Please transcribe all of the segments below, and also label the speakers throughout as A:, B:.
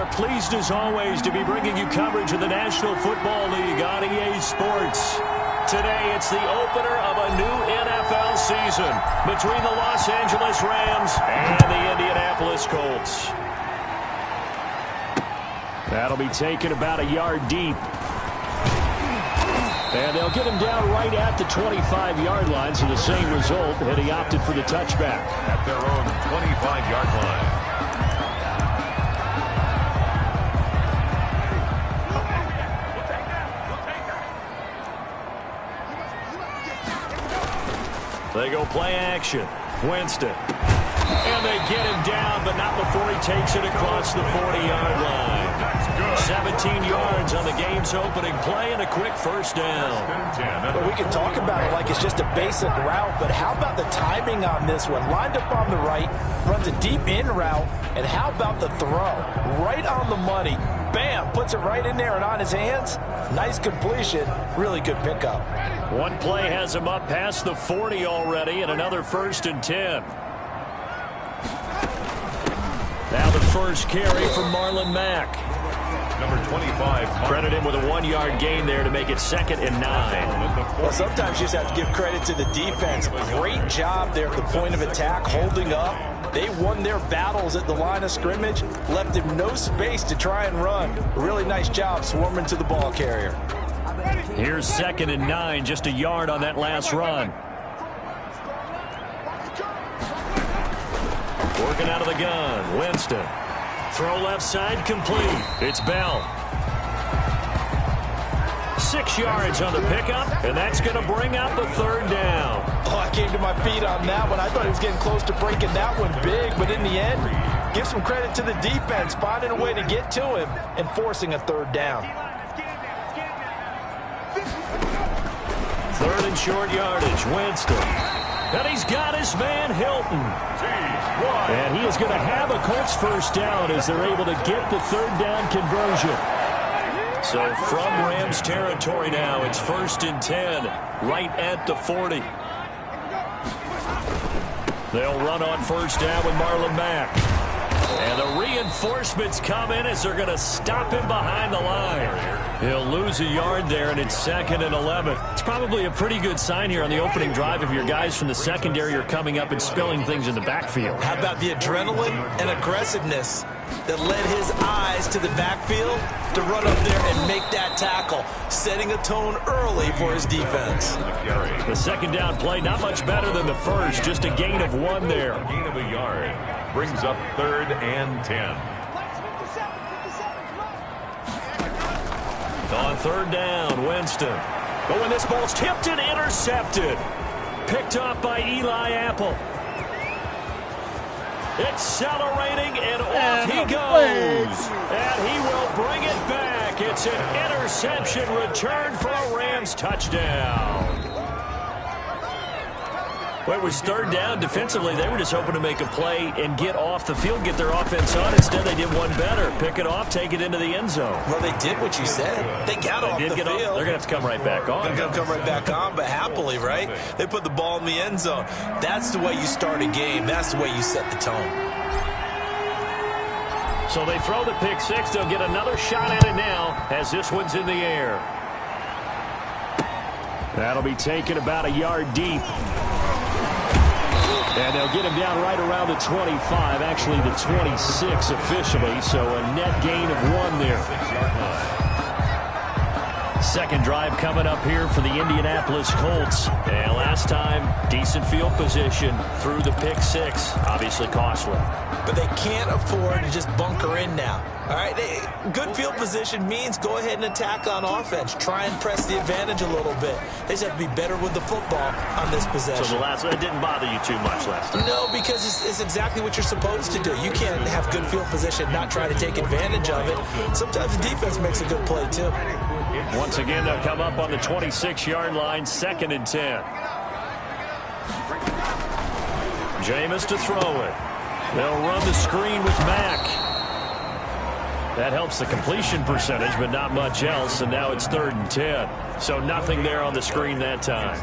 A: are pleased as always to be bringing you coverage of the National Football League on EA Sports. Today it's the opener of a new NFL season between the Los Angeles Rams and the Indianapolis Colts. That'll be taken about a yard deep. And they'll get him down right at the 25-yard line, so the same result, and he opted for the touchback.
B: At their own 25-yard line.
A: They go play action. Winston. And they get him down, but not before he takes it across the 40-yard line. 17 yards on the game's opening play and a quick first down.
C: Well, we can talk about it like it's just a basic route, but how about the timing on this one? Lined up on the right, runs a deep in route, and how about the throw? Right on the money. Bam! Puts it right in there and on his hands. Nice completion. Really good pickup.
A: One play has him up past the 40 already, and another 1st and 10. Now the first carry from Marlon Mack.
B: Number 25.
A: Credit him with a 1-yard gain there to make it 2nd and 9.
C: Well, sometimes you just have to give credit to the defense. Great job there at the point of attack, holding up. They won their battles at the line of scrimmage, left him no space to try and run. Really nice job swarming to the ball carrier.
A: Here's 2nd and 9, just a yard on that last run. Working out of the gun, Winston. Throw left side complete. It's Bell. 6 yards on the pickup, and that's going to bring out the 3rd down.
C: Oh, I came to my feet on that one. I thought he was getting close to breaking that one big, but in the end, give some credit to the defense, finding a way to get to him and forcing a 3rd down.
A: 3rd and short yardage, Winston. And he's got his man, Hilton. And he is going to have a Colts first down as they're able to get the 3rd down conversion. So from Rams territory now, it's 1st and 10, right at the 40. They'll run on 1st down with Marlon Mack. And the reinforcements come in as they're going to stop him behind the line. He'll lose a yard there, and it's 2nd and 11. It's probably a pretty good sign here on the opening drive if your guys from the secondary are coming up and spilling things in the backfield.
C: How about the adrenaline and aggressiveness that led his eyes to the backfield to run up there and make that tackle, setting a tone early for his defense.
A: The 2nd down play, not much better than the first, just a gain of 1 there.
B: A gain of a yard brings up 3rd and 10.
A: On 3rd down, Winston. But when this ball's tipped and intercepted, picked off by Eli Apple. Accelerating, and off he goes. And he will bring it back. It's an interception return for a Rams touchdown. Well, it was 3rd down. Defensively, they were just hoping to make a play and get off the field, get their offense on. Instead, they did one better. Pick it off, take it into the end zone.
C: Well, they did what you said. They got off the field.
A: They're going to have to come right back on.
C: They're going to come right back on, but happily, right? They put the ball in the end zone. That's the way you start a game. That's the way you set the tone.
A: So they throw the pick 6. They'll get another shot at it now as this one's in the air. That'll be taken about a yard deep. And they'll get him down right around the 25, actually the 26 officially, so a net gain of 1 there. 2nd drive coming up here for the Indianapolis Colts. And last time, decent field position through the pick 6, obviously costly.
C: But they can't afford to just bunker in now. All right, good field position means go ahead and attack on offense. Try and press the advantage a little bit. They just have to be better with the football on this possession.
A: So the last one, it didn't bother you too much last time?
C: No, because it's exactly what you're supposed to do. You can't have good field position, not try to take advantage of it. Sometimes the defense makes a good play, too.
A: Once again, they'll come up on the 26-yard line, 2nd and 10. Jameis to throw it. They'll run the screen with Mack. That helps the completion percentage, but not much else, and now it's 3rd and 10. So nothing there on the screen that time.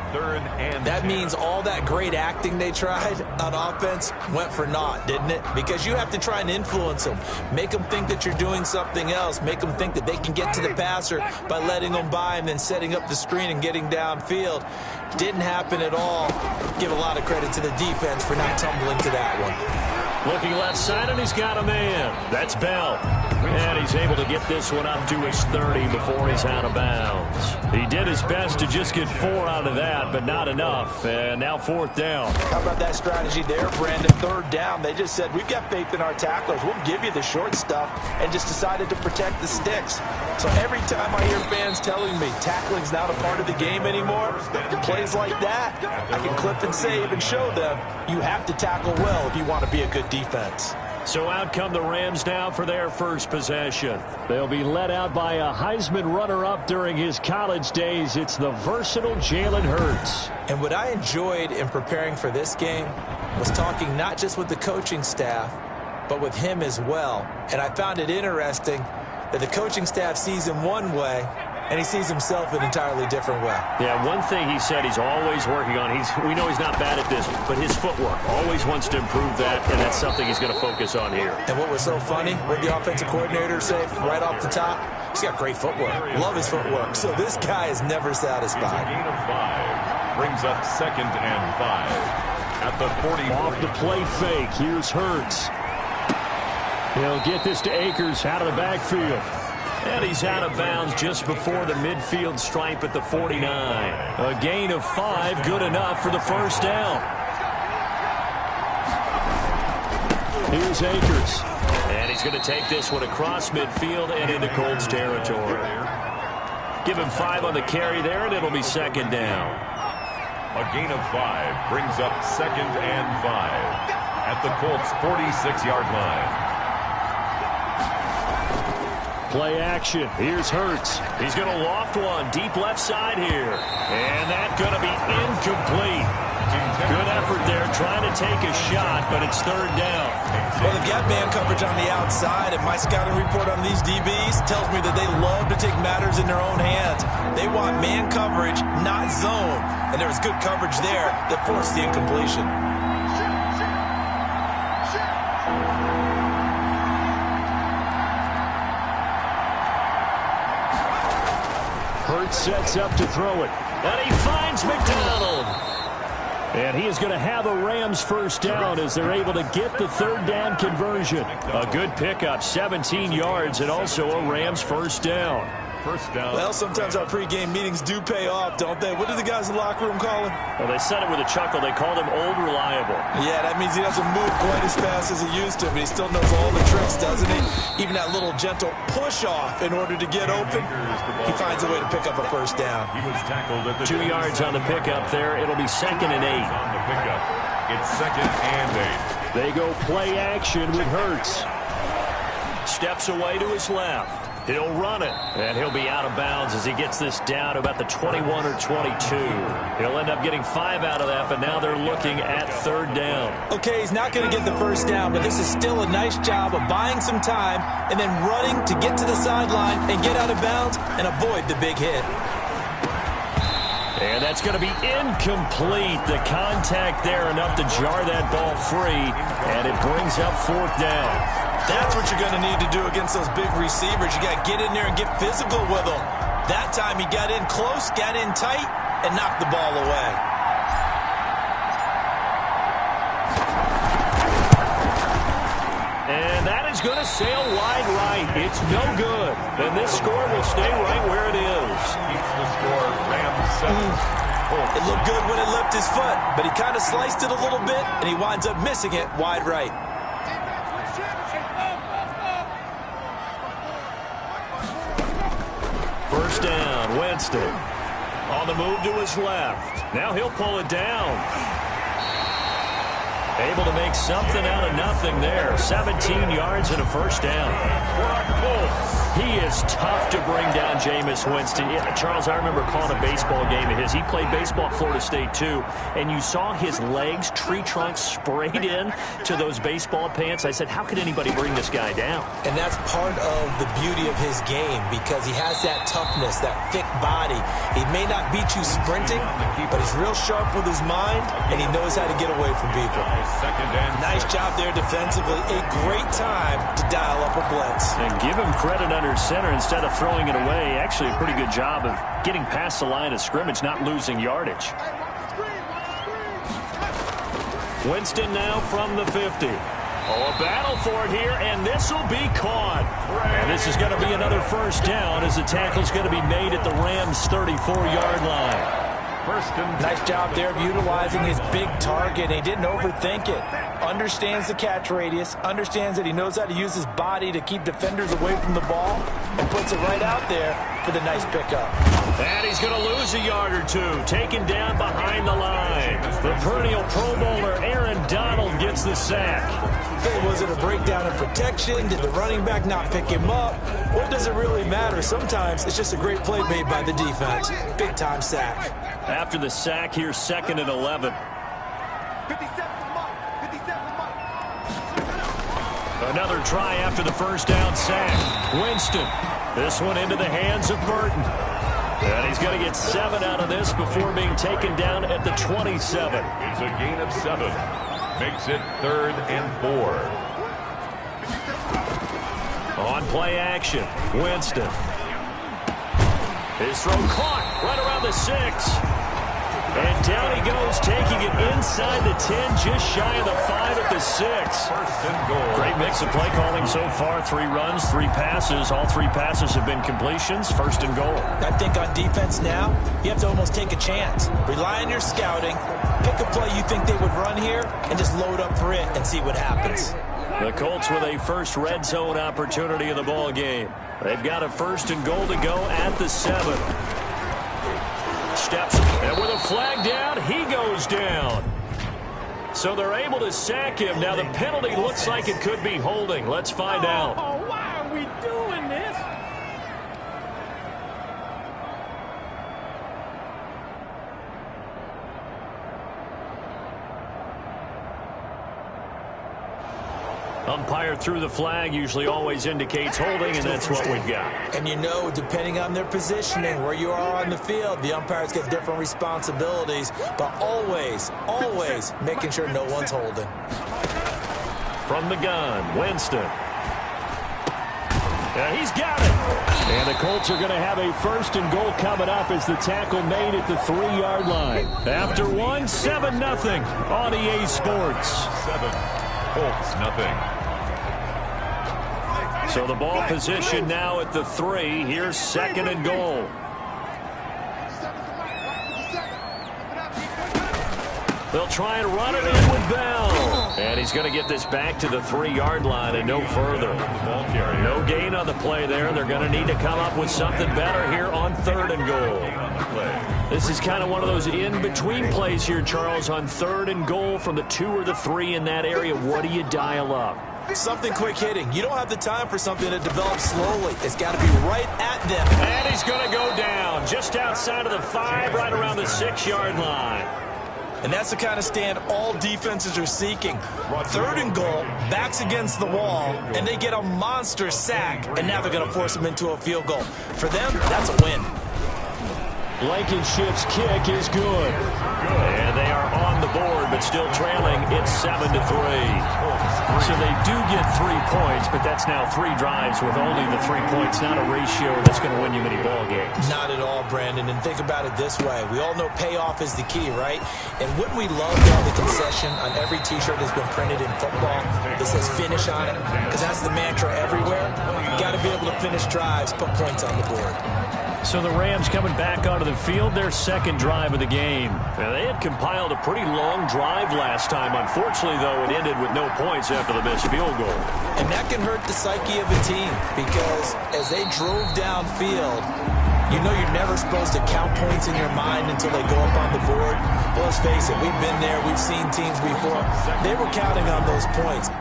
C: That means all that great acting they tried on offense went for naught, didn't it? Because you have to try and influence them. Make them think that you're doing something else. Make them think that they can get to the passer by letting them by and then setting up the screen and getting downfield. Didn't happen at all. Give a lot of credit to the defense for not tumbling to that one.
A: Looking left side, and he's got a man. That's Bell. And he's able to get this one up to his 30 before he's out of bounds. He did his best to just get 4 out of that, but not enough. And now 4th down.
C: How about that strategy there, Brandon? 3rd down. They just said, we've got faith in our tacklers. We'll give you the short stuff, and just decided to protect the sticks. So every time I hear fans telling me tackling's not a part of the game anymore, plays like that, I can clip and save and show them you have to tackle well if you want to be a good defense.
A: So out come the Rams now for their first possession. They'll be led out by a Heisman runner-up during his college days. It's the versatile Jalen Hurts.
C: And what I enjoyed in preparing for this game was talking not just with the coaching staff, but with him as well. And I found it interesting that the coaching staff sees him one way, and he sees himself an entirely different way.
A: Yeah, one thing he said he's always working on, we know he's not bad at this, but his footwork, always wants to improve that, and that's something he's going to focus on here.
C: And what was so funny, what the offensive coordinator say right off the top, he's got great footwork. Love his footwork. So this guy is never satisfied.
B: Gain of 5. Brings up 2nd and 5. At the 40.
A: Off the play fake, here's Hurts. He'll get this to Akers out of the backfield. And he's out of bounds just before the midfield stripe at the 49. A gain of 5, good enough for the 1st down. Here's Akers. And he's going to take this one across midfield and into Colts territory. Give him 5 on the carry there, and it'll be 2nd down.
B: A gain of 5 brings up 2nd and 5 at the Colts' 46-yard line.
A: Play action. Here's Hurts. He's going to loft one deep left side here. And that's going to be incomplete. Good effort there trying to take a shot, but it's 3rd down.
C: Well, they've got man coverage on the outside, and my scouting report on these DBs tells me that they love to take matters in their own hands. They want man coverage, not zone. And there was good coverage there that forced the incompletion.
A: Hurts sets up to throw it. And he finds McDonald. And he is going to have a Rams 1st down as they're able to get the 3rd down conversion. A good pickup, 17 yards, and also a Rams 1st down.
B: First down.
C: Well, sometimes our pregame meetings do pay off, don't they? What do the guys in the locker room call him?
A: Well, they said it with a chuckle. They called him Old Reliable.
C: Yeah, that means he doesn't move quite as fast as he used to, but he still knows all the tricks, doesn't he? Even that little gentle push-off in order to get open. He finds a way to pick up a 1st down.
B: He was tackled at the
A: 2 yards on the pickup there. It'll be 2nd and 8.
B: On the pickup. It's 2nd and 8.
A: They go play action with Hurts. Steps away to his left. He'll run it, and he'll be out of bounds as he gets this down to about the 21 or 22. He'll end up getting 5 out of that, but now they're looking at 3rd down.
C: Okay, he's not going to get the 1st down, but this is still a nice job of buying some time and then running to get to the sideline and get out of bounds and avoid the big hit.
A: And that's going to be incomplete. The contact there enough to jar that ball free, and it brings up 4th down.
C: That's what you're going to need to do against those big receivers. You got to get in there and get physical with them. That time he got in close, got in tight, and knocked the ball away.
A: And that is going to sail wide right. It's no good. And this score will stay right where it is.
B: Keeps the score. Rams 7.
C: It looked good when it left his foot, but he kind of sliced it a little bit, and he winds up missing it wide right.
A: First down, Winston. On the move to his left. Now he'll pull it down. Able to make something out of nothing there. 17 yards and a 1st down.
B: For our Colts,
A: He is tough to bring down, Jameis Winston. Yeah, Charles, I remember calling a baseball game of his. He played baseball at Florida State, too, and you saw his legs, tree trunks sprayed in to those baseball pants. I said, how could anybody bring this guy down?
C: And that's part of the beauty of his game because he has that toughness, that thick body. He may not beat you sprinting, but he's real sharp with his mind, and he knows how to get away from people. Nice job there defensively. A great time to dial up a blitz.
A: And give him credit under center instead of throwing it away. Actually, a pretty good job of getting past the line of scrimmage, not losing yardage. Winston now from the 50. Oh, a battle for it here, and this will be caught. And this is going to be another first down as the tackle's going to be made at the Rams' 34-yard line.
C: Nice job there of utilizing his big target. He didn't overthink it. Understands the catch radius, understands that he knows how to use his body to keep defenders away from the ball, and puts it right out there for the nice pickup.
A: And he's going to lose a yard or two, taken down behind the line. The perennial Pro Bowler Aaron Donald gets the sack.
C: Hey, was it a breakdown in protection? Did the running back not pick him up? What does it really matter? Sometimes it's just a great play made by the defense. Big-time sack.
A: After the sack, here's 2nd and 11. Another try after the first down sack. Winston. This one into the hands of Burton. And he's going to get 7 out of this before being taken down at the 27.
B: It's a gain of 7. Makes it 3rd and 4.
A: On play action, Winston. His throw caught right around the 6. And down he goes, taking it inside the 10, just shy of the 5 at the 6. Great mix of play calling so far. 3 runs, 3 passes. All 3 passes have been completions. 1st and goal.
C: I think on defense now, you have to almost take a chance. Rely on your scouting. Pick a play you think they would run here, and just load up for it and see what happens.
A: The Colts with a first red zone opportunity in the ball game. They've got a 1st and goal to go at the 7. Steps, and with a flag down, he goes down. So they're able to sack him. Now the penalty looks like it could be holding. Let's find out.
D: Oh, why are we doing this?
A: Umpire threw the flag, usually always indicates holding, and that's what we've got.
C: And you know, depending on their positioning, where you are on the field, the umpires get different responsibilities, but always, always making sure no one's holding.
A: From the gun, Winston. Yeah, he's got it. And the Colts are going to have a 1st and goal coming up as the tackle made at the 3-yard line. After 1, 7-0 on EA Sports.
B: 7, Colts, nothing.
A: So the ball position now at the 3. Here's 2nd and goal. They'll try and run it in with Bell. And he's going to get this back to the 3-yard line and no further. No gain on the play there. They're going to need to come up with something better here on 3rd and goal. This is kind of one of those in-between plays here, Charles, on 3rd and goal from the 2 or the 3 in that area. What do you dial up?
C: Something quick hitting. You don't have the time for something that develops slowly. It's got to be right at them.
A: And he's going to go down just outside of the 5, right around the 6-yard line.
C: And that's the kind of stand all defenses are seeking. 3rd and goal, backs against the wall, and they get a monster sack, and now they're going to force them into a field goal. For them, that's a win.
A: Blankenship's kick is good. And they are on the board, but still trailing. It's 7-3. So they do get 3 points, but that's now 3 drives with only the 3 points. Not a ratio that's going to win you many ball games.
C: Not at all, Brandon. And think about it this way. We all know payoff is the key, right? And wouldn't we love to have the concession on every T-shirt that's been printed in football that says finish on it? Because that's the mantra everywhere. You got to be able to finish drives, put points on the board.
A: So the Rams coming back onto the field, their 2nd drive of the game. Now, they had compiled a pretty long drive last time. Unfortunately, though, it ended with no points after the missed field goal.
C: And that can hurt the psyche of a team because as they drove downfield, you know you're never supposed to count points in your mind until they go up on the board. Well, let's face it, we've been there. We've seen teams before. They were counting on those points.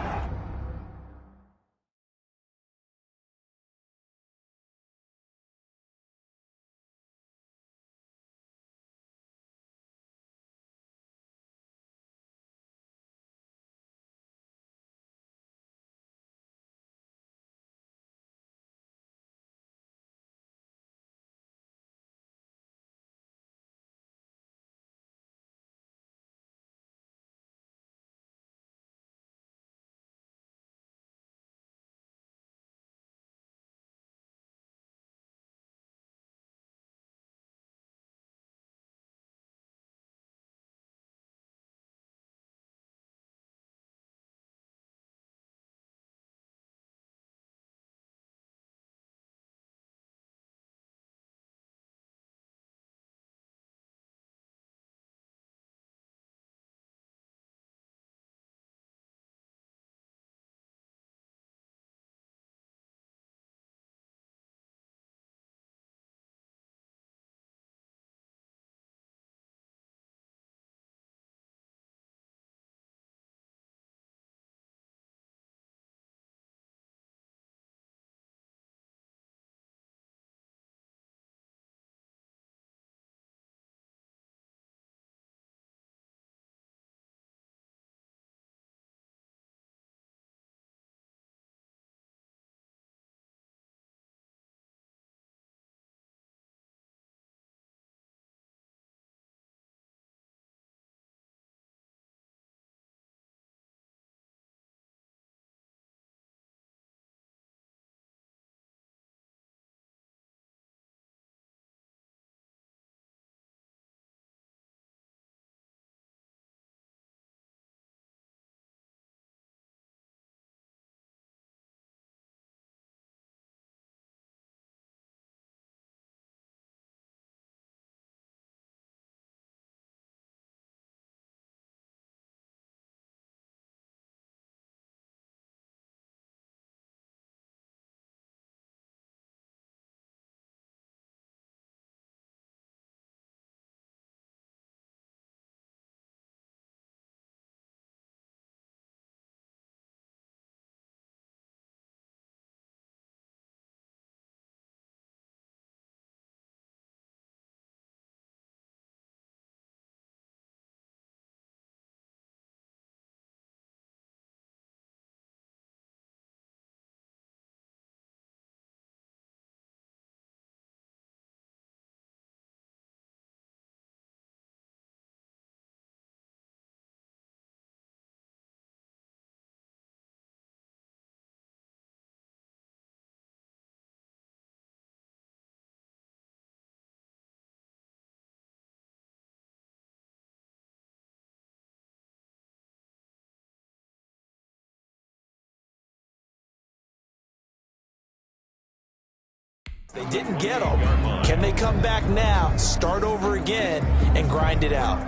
C: They didn't get them. Can they come back now, start over again, and grind it out?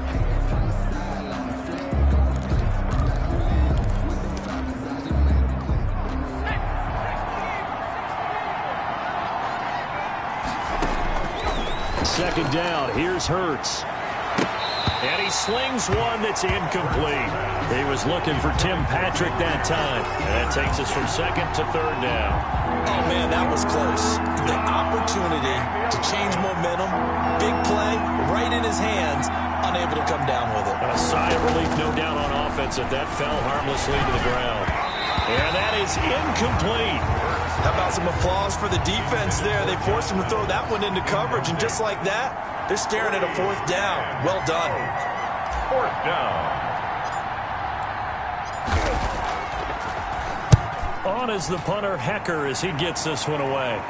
A: Second down, here's Hurts. And he slings one that's incomplete. He was looking for Tim Patrick that time. And that takes us from second to third down.
C: Oh, man, that was close. The opportunity to change momentum, big play, right in his hands, unable to come down with it.
A: A sigh of relief, no doubt, on offense that fell harmlessly to the ground. And that is incomplete.
C: How about some applause for the defense there? They forced him to throw that one into coverage, and just like that, they're staring at a fourth down. Well done.
B: Fourth down.
A: On is the punter, Hecker, as he gets this one away.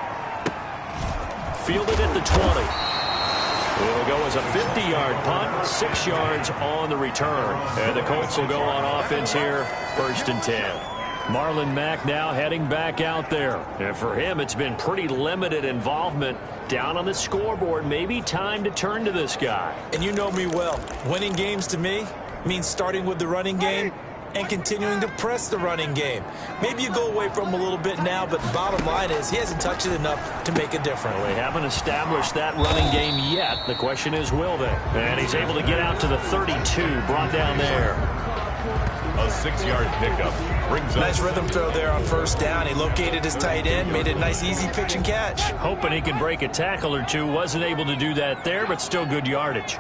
A: Fielded at the 20. It'll go as a 50-yard punt, 6 yards on the return. And the Colts will go on offense here, 1st and 10. Marlon Mack now heading back out there. And for him, it's been pretty limited involvement down on the scoreboard. Maybe time to turn to this guy.
C: And you know me well. Winning games to me means starting with the running game and continuing to press the running game. Maybe you go away from him a little bit now, but the bottom line is he hasn't touched it enough to make a difference.
A: Well, they haven't established that running game yet. The question is, will they? And he's able to get out to the 32, brought down there.
B: A 6-yard pickup brings up.
C: Nice rhythm throw there on 1st down. He located his tight end, made it a nice easy pitch and catch.
A: Hoping he can break a tackle or two. Wasn't able to do that there, but still good yardage.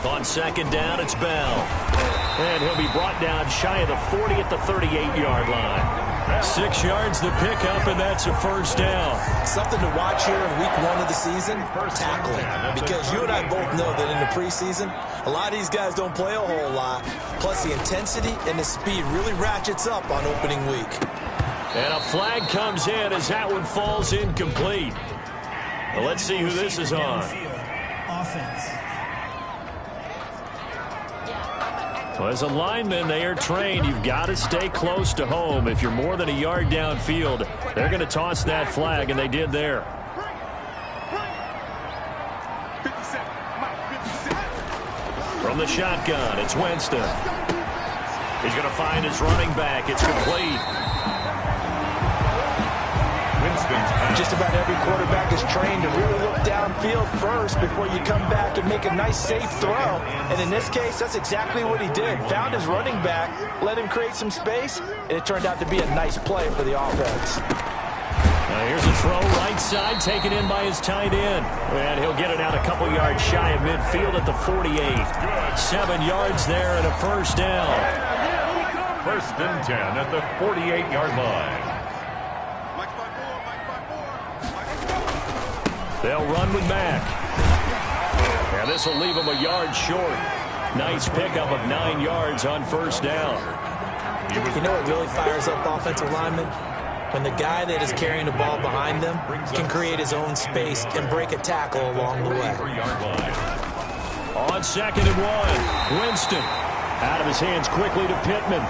A: On 2nd down, it's Bell. And he'll be brought down shy of the 40 at the 38-yard line. 6 yards the pickup, and that's a 1st down.
C: Something to watch here in week 1 of the season, tackling. Because you and I both know that in the preseason, a lot of these guys don't play a whole lot. Plus, the intensity and the speed really ratchets up on opening week.
A: And a flag comes in as that one falls incomplete. Well, let's see who this is on.
D: Offense.
A: Well, as a lineman, they are trained. You've got to stay close to home. If you're more than a yard downfield, they're going to toss that flag, and they did there. From the shotgun, it's Winston. He's going to find his running back. It's complete.
C: Just about every quarterback is trained to really look downfield first before you come back and make a nice, safe throw. And in this case, that's exactly what he did. Found his running back, let him create some space, and it turned out to be a nice play for the offense.
A: Now here's a throw right side, taken in by his tight end. And he'll get it out a couple yards shy of midfield at the 48. 7 yards there and a 1st down.
B: 1st and 10 at the 48-yard line.
A: They'll run with Mack. And this will leave him a yard short. Nice pickup of 9 yards on 1st down.
C: You know what really fires up offensive linemen? When the guy that is carrying the ball behind them can create his own space and break a tackle along the way.
A: On 2nd and 1, Winston. Out of his hands quickly to Pittman.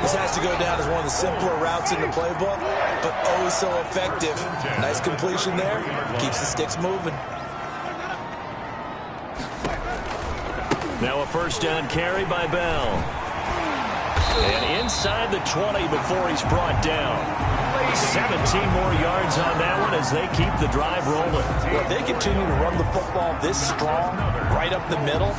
C: This has to go down as one of the simpler routes in the playbook, but oh so effective. Nice completion there. Keeps the sticks moving.
A: Now a 1st down carry by Bell. And inside the 20 before he's brought down. 17 more yards on that one as they keep the drive rolling.
C: Well, if they continue to run the football this strong, right up the middle,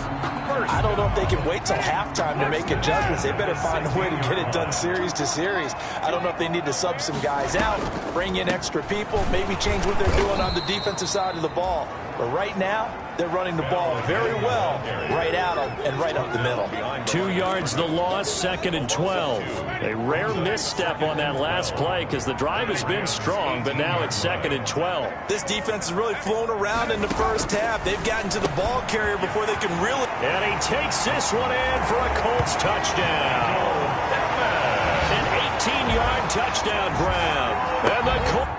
C: I don't know if they can wait till halftime to make adjustments. They better find a way to get it done series to series. I don't know if they need to sub some guys out, bring in extra people, maybe change what they're doing on the defensive side of the ball. But right now, they're running the ball very well right at them and right up the middle.
A: 2 yards the loss, 2nd and 12. A rare misstep on that last play because the drive has been strong, but now it's 2nd and 12.
C: This defense has really flown around in the 1st half. They've gotten to the ball carrier before they can really...
A: And he takes this one in for a Colts touchdown. An 18-yard touchdown grab. And the Colts...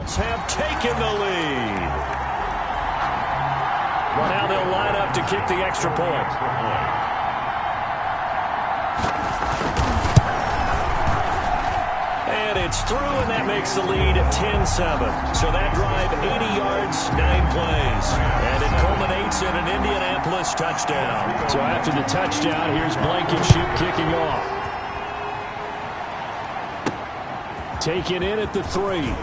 A: Have taken the lead. Now they'll line up to kick the extra point. And it's through, and that makes the lead 10-7. So that drive, 80 yards, 9 plays. And it culminates in an Indianapolis touchdown. So after the touchdown, here's Blankenship kicking off. Taken in at the 3.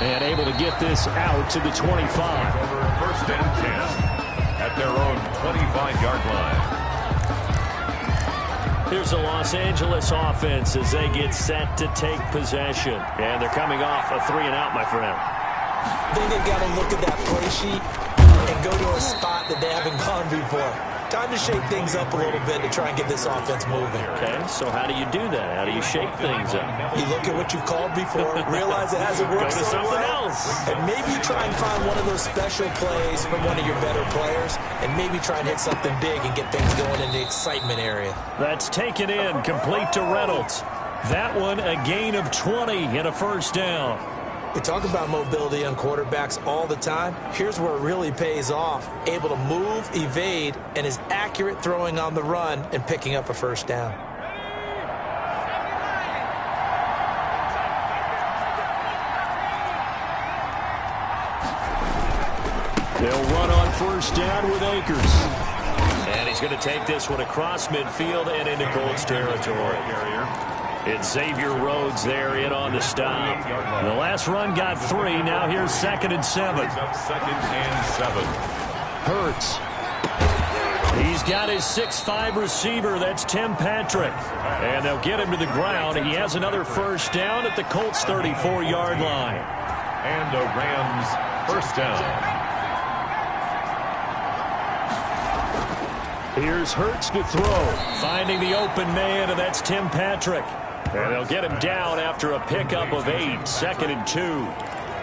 A: And able to get this out to the 25.
B: First and 10 at their own 25-yard line.
A: Here's the Los Angeles offense as they get set to take possession. And they're coming off a 3-and-out, my friend.
C: I think they've got to look at that play sheet and go to a spot that they haven't gone before. Time to shake things up a little bit to try and get this offense moving.
A: Okay, so how do you do that? How do you shake things up?
C: You look at what you've called before, realize it hasn't worked so well, and maybe you try and find one of those special plays from one of your better players, and maybe try and hit something big and get things going in the excitement area.
A: That's taken in, complete to Reynolds. That one, a gain of 20 and a first down.
C: We talk about mobility on quarterbacks all the time. Here's where it really pays off. Able to move, evade, and is accurate throwing on the run and picking up a first down.
A: They'll run on first down with Akers. And he's going to take this one across midfield and into Colts territory. It's Xavier Rhodes there in on the stop. The last run got 3. Now here's 2nd and 7.
B: Second and 7.
A: Hurts. He's got his 6'5 receiver. That's Tim Patrick. And they'll get him to the ground. He has another first down at the Colts 34-yard line.
B: And the Rams first down.
A: Here's Hurts to throw. Finding the open man, and that's Tim Patrick. And they'll get him down after a pickup of 8. 2nd and 2.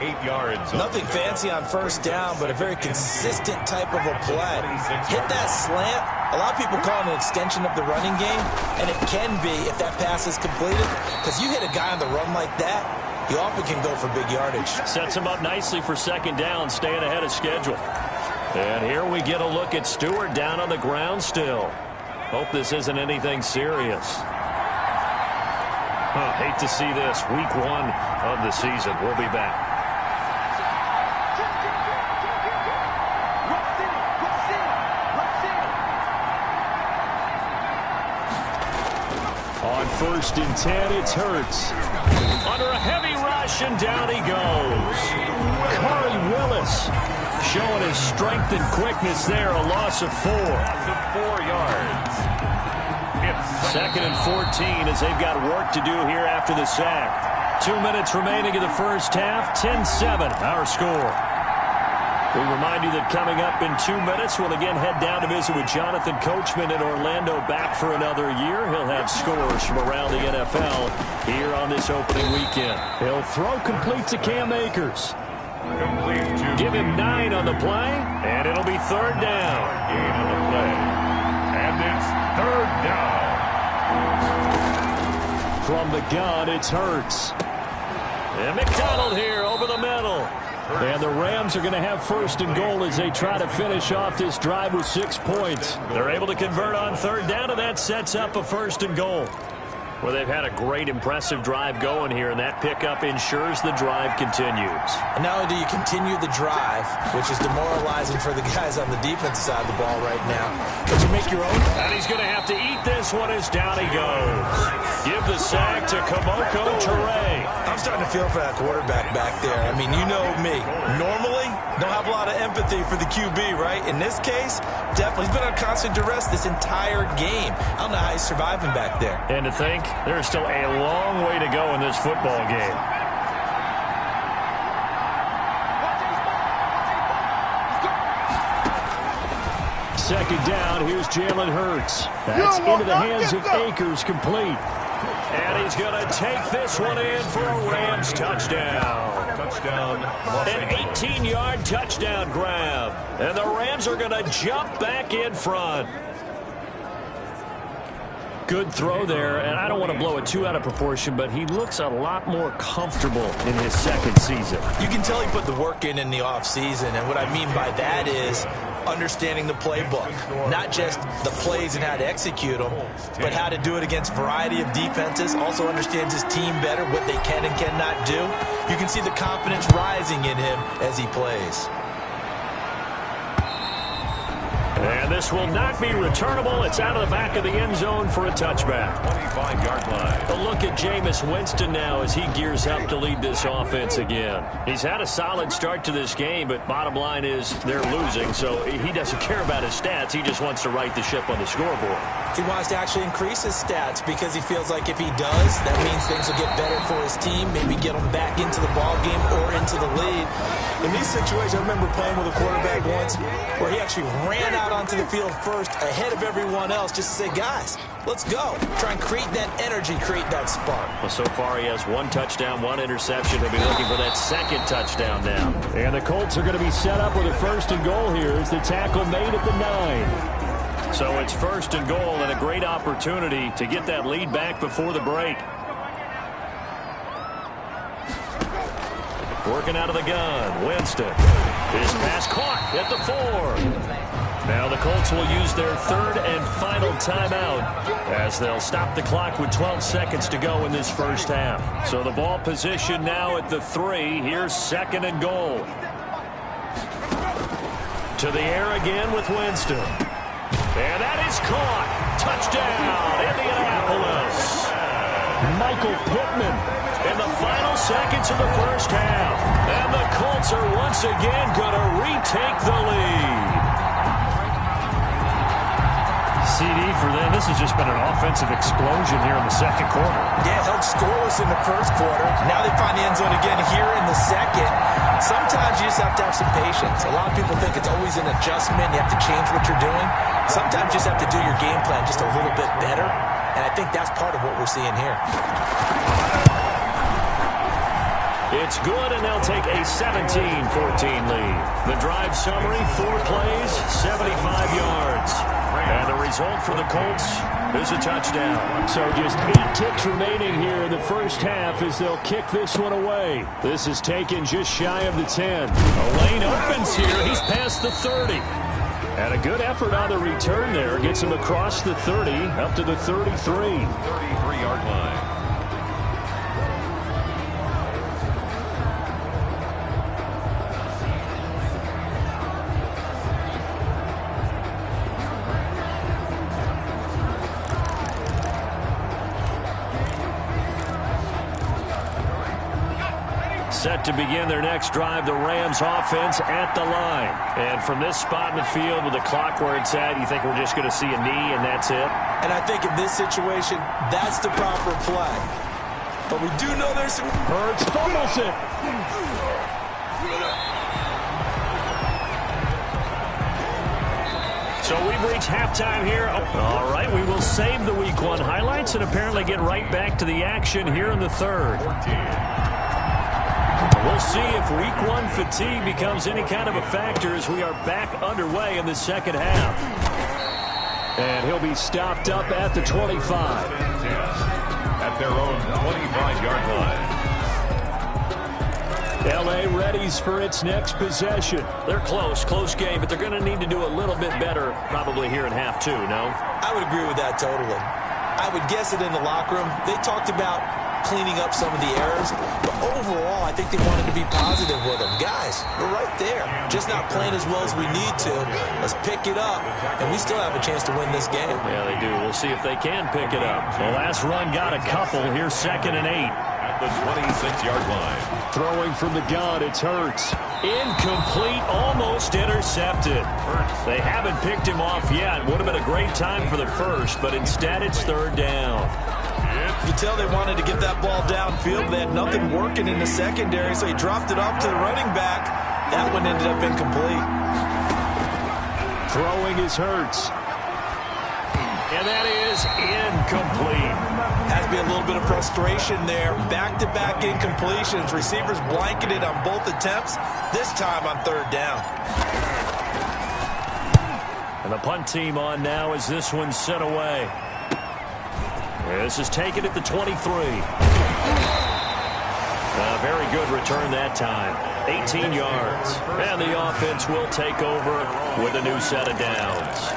B: 8 yards.
C: Nothing fancy on first down, but a very consistent type of a play. Hit that slant. A lot of people call it an extension of the running game, and it can be if that pass is completed, because you hit a guy on the run like that, he often can go for big yardage.
A: Sets him up nicely for 2nd down, staying ahead of schedule. And here we get a look at Stewart down on the ground still. Hope this isn't anything serious. Hate to see this. Week 1 of the season. We'll be back. On 1st and 10, it's Hurts. Under a heavy rush, and down he goes. Corey Willis showing his strength and quickness there. A loss of 4.
B: 4 yards.
A: 2nd and 14 as they've got work to do here after the sack. 2 minutes remaining in the first half. 10-7 our score. We remind you that coming up in 2 minutes, we'll again head down to visit with Jonathan Coachman in Orlando, back for another year. He'll have scores from around the NFL here on this opening weekend. He'll throw complete to Cam Akers. Give him 9 on the play, and it'll be 3rd down.
B: Gain on the play. And it's 3rd down.
A: From the gun, it's Hurts. And McDonald here over the middle. And the Rams are going to have 1st and goal as they try to finish off this drive with 6 points. They're able to convert on 3rd down, and that sets up a 1st and goal. Well, they've had a great, impressive drive going here, and that pickup ensures the drive continues.
C: And not only do you continue the drive, which is demoralizing for the guys on the defensive side of the ball right now, but you make your own.
A: And he's going to have to eat this one as down he goes. Give the sack to Kamoko Toure.
C: I'm starting to feel for that quarterback back there. I mean, you know me. Normally, don't have a lot of empathy for the QB, right? In this case, definitely. He's been on constant duress this entire game. I don't know how he's surviving back there.
A: And to think, there's still a long way to go in this football game. Second down, here's Jalen Hurts. That's into the hands of Akers, complete. And he's going to take this one in for a Rams touchdown.
B: Touchdown.
A: An 18-yard touchdown grab. And the Rams are going to jump back in front. Good throw there, and I don't want to blow it too out of proportion, but he looks a lot more comfortable in his second season.
C: You can tell he put the work in the offseason, and what I mean by that is understanding the playbook. Not just the plays and how to execute them, but how to do it against a variety of defenses. Also understands his team better, what they can and cannot do. You can see the confidence rising in him as he plays.
A: And this will not be returnable. It's out of the back of the end zone for a touchback.
B: 25-yard line.
A: A look at Jameis Winston now as he gears up to lead this offense again. He's had a solid start to this game, but bottom line is they're losing, so he doesn't care about his stats. He just wants to right the ship on the scoreboard.
C: He wants to actually increase his stats because he feels like if he does, that means things will get better for his team, maybe get him back into the ball game or into the lead. In these situations, I remember playing with a quarterback once where he actually ran out onto the field first ahead of everyone else just to say, guys, let's go. Try and create that energy, create that spark.
A: Well, so far he has 1 touchdown, 1 interception. He'll be looking for that second touchdown now. And the Colts are going to be set up with a 1st and goal here as the tackle made at the 9. So it's 1st and goal and a great opportunity to get that lead back before the break. Working out of the gun, Winston. His pass caught at the 4. Now the Colts will use their 3rd and final timeout as they'll stop the clock with 12 seconds to go in this first half. So the ball position now at the 3. Here's 2nd and goal. To the air again with Winston. And that is caught. Touchdown, Indianapolis. Michael Pittman in the final seconds of the first half. And the Colts are once again going to retake the lead. CD for them, this has just been an offensive explosion here in the second quarter.
C: Yeah, held scoreless in the first quarter. Now they find the end zone again here in the second. Sometimes you just have to have some patience. A lot of people think it's always an adjustment. You have to change what you're doing. Sometimes you just have to do your game plan just a little bit better. And I think that's part of what we're seeing here.
A: It's good, and they'll take a 17-14 lead. The drive summary, 4 plays, 75 yards. And the result for the Colts is a touchdown. So just 8 ticks remaining here in the first half as they'll kick this one away. This is taken just shy of the 10. A lane opens here. He's past the 30. And a good effort on the return there. Gets him across the 30, up to the 33.
B: 33-yard line.
A: Set to begin their next drive, the Rams offense at the line. And from this spot in the field with the clock where it's at, you think we're just going to see a knee and that's it?
C: And I think in this situation, that's the proper play. But we do know there's some...
A: Hurts fumbles it. So we've reached halftime here. All right, we will save the Week 1 highlights and apparently get right back to the action here in the 3rd. We'll see if Week 1 fatigue becomes any kind of a factor as we are back underway in the second half. And he'll be stopped up at the 25.
B: At their own 25-yard line.
A: L.A. readies for its next possession. They're close game, but they're going to need to do a little bit better probably here in half 2, no?
C: I would agree with that totally. I would guess it in the locker room. They talked about cleaning up some of the errors, but overall, I think they wanted to be positive with them. Guys, we're right there. Just not playing as well as we need to. Let's pick it up, and we still have a chance to win this game.
A: Yeah, they do. We'll see if they can pick it up. The last run got a couple. Here's 2nd and 8.
B: At the 26-yard line.
A: Throwing from the gun, it's Hurts. Incomplete, almost intercepted. They haven't picked him off yet. Would have been a great time for the first, but instead it's 3rd down.
C: You tell they wanted to get that ball downfield. They had nothing working in the secondary, so he dropped it off to the running back. That one ended up incomplete.
A: Throwing is Hurts. And that is incomplete.
C: Has to be a little bit of frustration there. Back-to-back incompletions. Receivers blanketed on both attempts. This time on 3rd down.
A: And the punt team on now as this one's sent away. This is taken at the 23. A very good return that time. 18 yards. And the offense will take over with a new set of downs.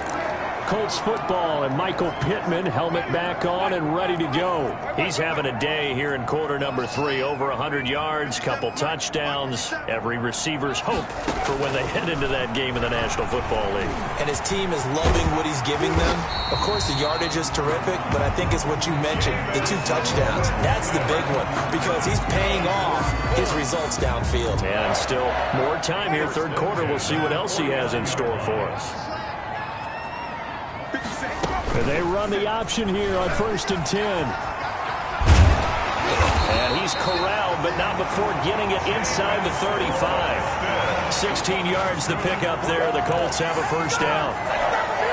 A: Colts football, and Michael Pittman, helmet back on and ready to go. He's having a day here in quarter number 3. Over 100 yards, couple touchdowns. Every receiver's hope for when they head into that game in the National Football League.
C: And his team is loving what he's giving them. Of course, the yardage is terrific, but I think it's what you mentioned, the 2 touchdowns. That's the big one, because he's paying off his results downfield.
A: And still more time here, third quarter. We'll see what else he has in store for us. They run the option here on 1st and 10. And he's corralled, but not before getting it inside the 35. 16 yards to pick up there. The Colts have a first down.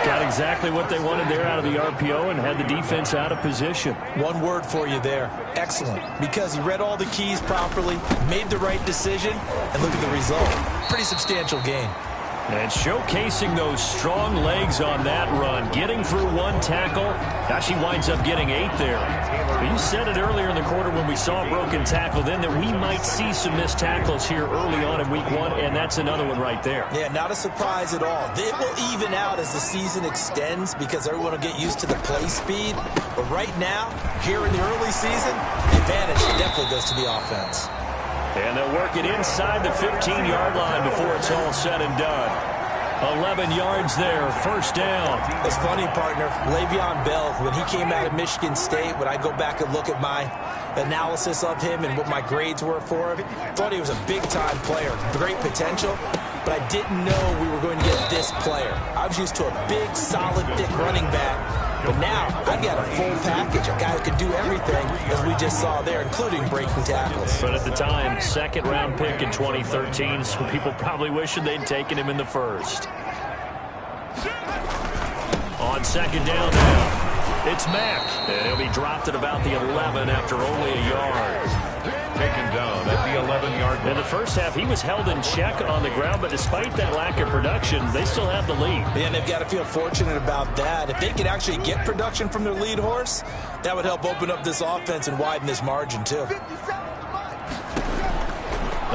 A: Got exactly what they wanted there out of the RPO and had the defense out of position.
C: One word for you there. Excellent. Because he read all the keys properly, made the right decision, and look at the result. Pretty substantial gain.
A: And showcasing those strong legs on that run. Getting through 1 tackle. Gosh, he winds up getting 8 there. But you said it earlier in the quarter when we saw a broken tackle then that we might see some missed tackles here early on in week 1, and that's another one right there.
C: Yeah, not a surprise at all. It will even out as the season extends because everyone will get used to the play speed. But right now, here in the early season, the advantage definitely goes to the offense.
A: And they'll work it inside the 15-yard line before it's all said and done. 11 yards there, first down.
C: It's funny, partner. Le'Veon Bell, when he came out of Michigan State, when I go back and look at my analysis of him and what my grades were for him, thought he was a big-time player, great potential, but I didn't know we were going to get this player. I was used to a big, solid, thick running back. But now, I've got a full package, a guy who can do everything, as we just saw there, including breaking tackles.
A: But at the time, 2nd-round pick in 2013, so people probably wishing they'd taken him in the 1st. On 2nd down now, it's Mack. And he'll be dropped at about the 11 after only a yard.
B: Taken down at the 11-yard line.
A: In the first half, he was held in check on the ground, but despite that lack of production, they still have the lead.
C: And they've got to feel fortunate about that. If they could actually get production from their lead horse, that would help open up this offense and widen this margin, too.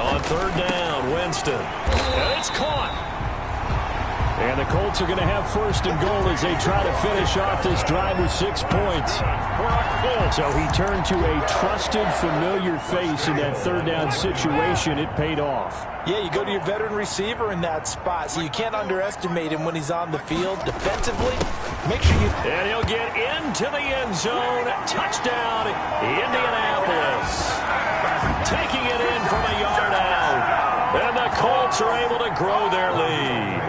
A: On 3rd down, Winston. And it's caught. And the Colts are going to have 1st and goal as they try to finish off this drive with 6 points. So he turned to a trusted, familiar face in that 3rd down situation. It paid off.
C: Yeah, you go to your veteran receiver in that spot, so you can't underestimate him when he's on the field defensively. Make sure you...
A: And he'll get into the end zone. Touchdown, Indianapolis. Taking it in from a yard out. And the Colts are able to grow their lead.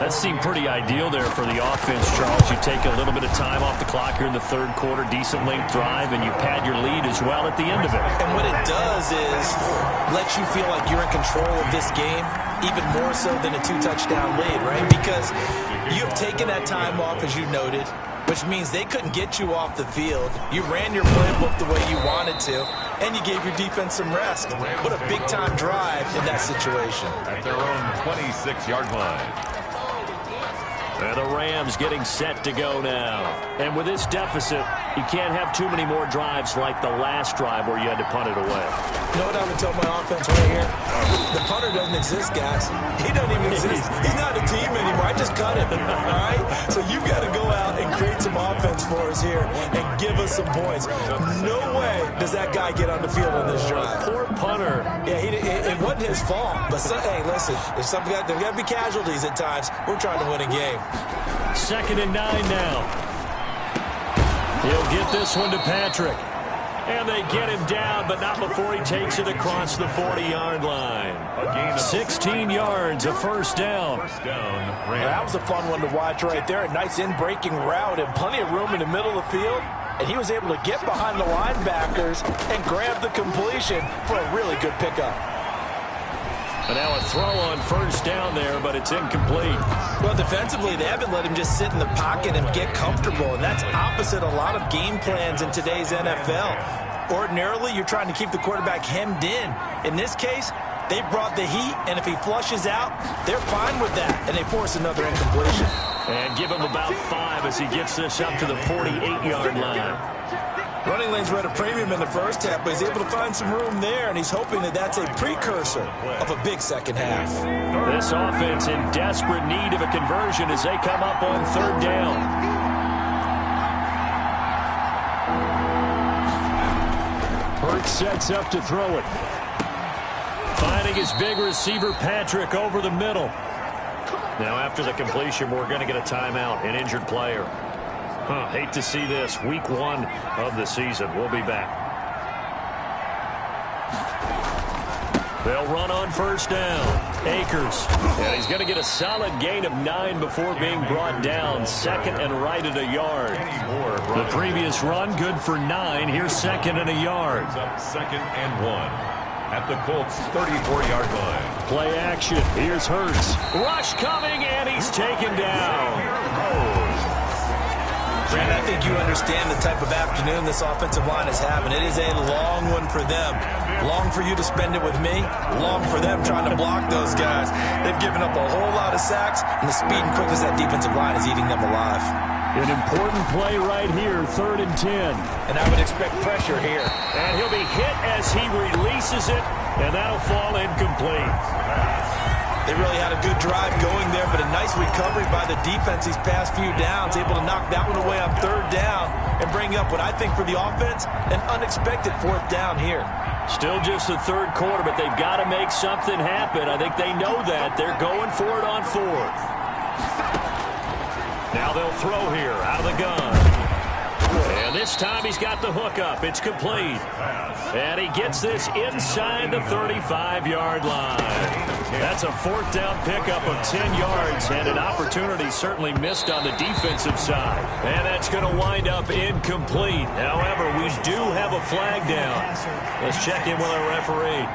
A: That seemed pretty ideal there for the offense, Charles. You take a little bit of time off the clock here in the 3rd quarter, decent length drive, and you pad your lead as well at the end of it.
C: And what it does is let you feel like you're in control of this game, even more so than a 2-touchdown lead, right? Because you have taken that time off, as you noted, which means they couldn't get you off the field. You ran your playbook the way you wanted to, and you gave your defense some rest. What a big-time drive in that situation.
B: At their own 26-yard line.
A: And the Rams getting set to go now. And with this deficit, you can't have too many more drives like the last drive where you had to punt it away.
C: You know what I would tell my offense right here? The punter doesn't exist, guys. He doesn't even exist. He's not a team anymore. I just cut him, all right? So you've got to go out and create some offense for us here and give us some points. No way does that guy get on the field on this drive.
A: Poor punter.
C: Yeah, it wasn't his fault. But, hey, listen, there's got to be casualties at times. We're trying to win a game.
A: 2nd and 9 now. He'll get this one to Patrick. And they get him down, but not before he takes it across the 40-yard line. 16 yards, a first down.
C: That was a fun one to watch right there. A nice in-breaking route and plenty of room in the middle of the field. And he was able to get behind the linebackers and grab the completion for a really good pickup.
A: And now a throw on first down there, but it's incomplete.
C: Well, defensively, they haven't let him just sit in the pocket and get comfortable, and that's opposite a lot of game plans in today's NFL. Ordinarily, you're trying to keep the quarterback hemmed in. In this case, they brought the heat, and if he flushes out, they're fine with that, and they force another incompletion.
A: And give him about 5 as he gets this up to the 48-yard line.
C: Running lanes were at a premium in the first half, but he's able to find some room there, and he's hoping that that's a precursor of a big second half.
A: This offense in desperate need of a conversion as they come up on 3rd down. Hurts sets up to throw it. Finding his big receiver, Patrick, over the middle. Now, after the completion, we're going to get a timeout, an injured player. Hate to see this. Week 1 of the season. We'll be back. They'll run on 1st down. Akers. And he's going to get a solid gain of 9 before being brought down. 2nd and right at a yard. The previous run, good for 9. Here's 2nd and a yard.
B: 2nd and 1. At the Colts' 34-yard line.
A: Play action. Here's Hurts. Rush coming, and he's taken down.
C: Brand, I think you understand the type of afternoon this offensive line is having. It is a long one for them. Long for you to spend it with me. Long for them trying to block those guys. They've given up a whole lot of sacks, and the speed and quickness of that defensive line is eating them alive.
A: An important play right here, 3rd and 10.
C: And I would expect pressure here.
A: And he'll be hit as he releases it, and that'll fall incomplete.
C: They really had a good drive going there, but a nice recovery by the defense these past few downs, able to knock that one away on 3rd down and bring up what I think for the offense, an unexpected 4th down here.
A: Still just the 3rd quarter, but they've got to make something happen. I think they know that. They're going for it on 4th. Now they'll throw here out of the gun. And this time he's got the hook up. It's complete. And he gets this inside the 35-yard line. That's a 4th down pickup of 10 yards and an opportunity certainly missed on the defensive side. And that's going to wind up incomplete. However, we do have a flag down. Let's check in with our referee.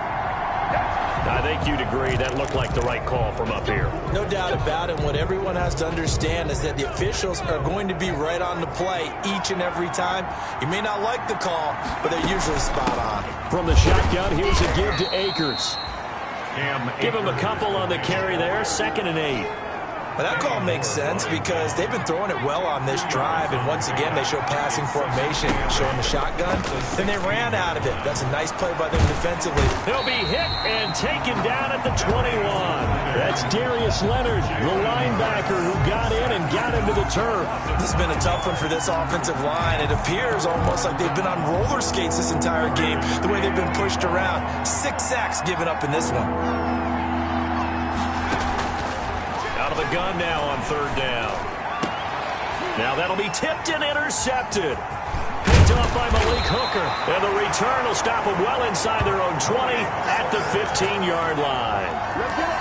A: I think you'd agree that looked like the right call from up here.
C: No doubt about it. What everyone has to understand is that the officials are going to be right on the play each and every time. You may not like the call, but they're usually spot on.
A: From the shotgun, here's a give to Akers. Give him a couple on the carry there, 2nd and 8.
C: But that call makes sense because they've been throwing it well on this drive, and once again they show passing formation, showing the shotgun, and they ran out of it. That's a nice play by them defensively.
A: They'll be hit and taken down at the 21. That's Darius Leonard, the linebacker who got in and got into the turf.
C: This has been a tough one for this offensive line. It appears almost like they've been on roller skates this entire game, the way they've been pushed around. 6 sacks given up in this one.
A: Out of the gun now on 3rd down. Now that'll be tipped and intercepted. Picked off by Malik Hooker. And the return will stop them well inside their own 20 at the 15-yard line.